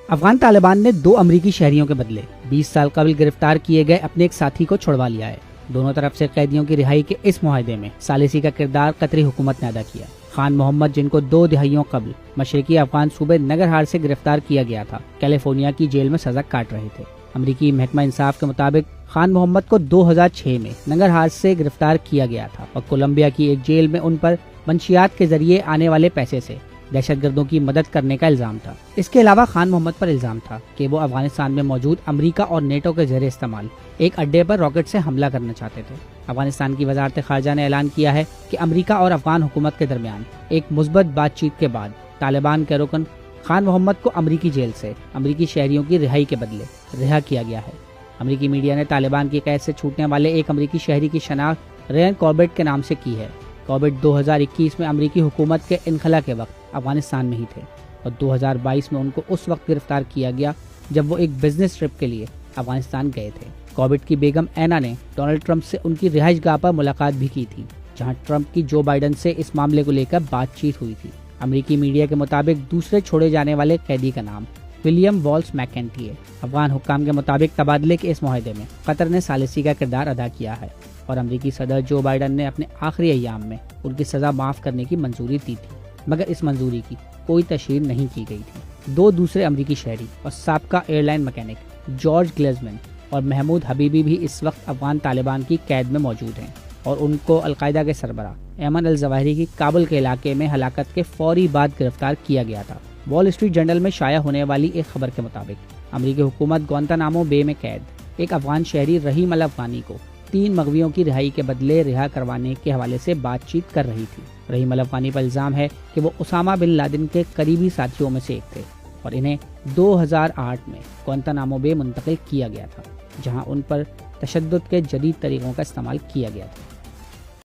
افغان طالبان نے 2 امریکی شہریوں کے بدلے 20 سال قبل گرفتار کیے گئے اپنے ایک ساتھی کو چھڑوا لیا ہے۔ دونوں طرف سے قیدیوں کی رہائی کے اس معاہدے میں ثالثی کا کردار قطری حکومت نے ادا کیا۔ خان محمد، جن کو 2 دہائیوں قبل مشرقی افغان صوبے ننگرہار سے گرفتار کیا گیا تھا، کیلیفورنیا کی جیل میں سزا کاٹ رہے تھے۔ امریکی محکمہ انصاف کے مطابق خان محمد کو 2006 میں ننگرہار سے گرفتار کیا گیا تھا اور کولمبیا کی ایک جیل میں ان پر منشیات کے ذریعے آنے والے پیسے سے دہشت گردوں کی مدد کرنے کا الزام تھا۔ اس کے علاوہ خان محمد پر الزام تھا کہ وہ افغانستان میں موجود امریکہ اور نیٹو کے زیر استعمال ایک اڈے پر راکٹ سے حملہ کرنا چاہتے تھے۔ افغانستان کی وزارت خارجہ نے اعلان کیا ہے کہ امریکہ اور افغان حکومت کے درمیان ایک مثبت بات چیت کے بعد طالبان کے رکن خان محمد کو امریکی جیل سے امریکی شہریوں کی رہائی کے بدلے رہا کیا گیا ہے۔ امریکی میڈیا نے طالبان کی قید سے چھوٹنے والے ایک امریکی شہری کی شناخت ریان کاربیٹ کے نام سے کی ہے۔ کاربیٹ 2021 میں امریکی حکومت کے انخلا کے وقت افغانستان میں ہی تھے اور 2022 میں ان کو اس وقت گرفتار کیا گیا جب وہ ایک بزنس ٹرپ کے لیے افغانستان گئے تھے۔ کاربیٹ کی بیگم اینا نے ڈونلڈ ٹرمپ سے ان کی رہائش گاہ پر ملاقات بھی کی تھی، جہاں ٹرمپ کی جو بائیڈن سے اس معاملے کو لے کر بات چیت ہوئی تھی۔ امریکی میڈیا کے مطابق دوسرے چھوڑے جانے والے قیدی کا نام ولیم والس میکنٹی ہے۔ افغان حکام کے مطابق تبادلے کے اس معاہدے میں قطر نے ثالثی کا کردار ادا کیا ہے اور امریکی صدر جو بائیڈن نے اپنے آخری ایام میں ان کی سزا معاف کرنے کی منظوری دی تھی، مگر اس منظوری کی کوئی تشہیر نہیں کی گئی تھی۔ 2 دوسرے امریکی شہری اور سابقہ ایئر لائن مکینک جارج گلیزمن اور محمود حبیبی بھی اس وقت افغان طالبان کی قید میں موجود ہیں اور ان کو القاعدہ کے سربراہ ایمن الظواہری کی کابل کے علاقے میں ہلاکت کے فوری بعد گرفتار کیا گیا تھا۔ وال اسٹریٹ جرنل میں شائع ہونے والی ایک خبر کے مطابق امریکی حکومت گوانتانامو بے میں قید ایک افغان شہری رحیم الافغانی کو 3 مغویوں کی رہائی کے بدلے رہا کروانے کے حوالے سے بات چیت کر رہی تھی۔ رحیم الافغانی پر الزام ہے کہ وہ اسامہ بن لادن کے قریبی ساتھیوں میں سے ایک تھے اور انہیں 2008 میں گوانتانامو بے منتقل کیا گیا تھا، جہاں ان پر تشدد کے جدید طریقوں کا استعمال کیا گیا تھا۔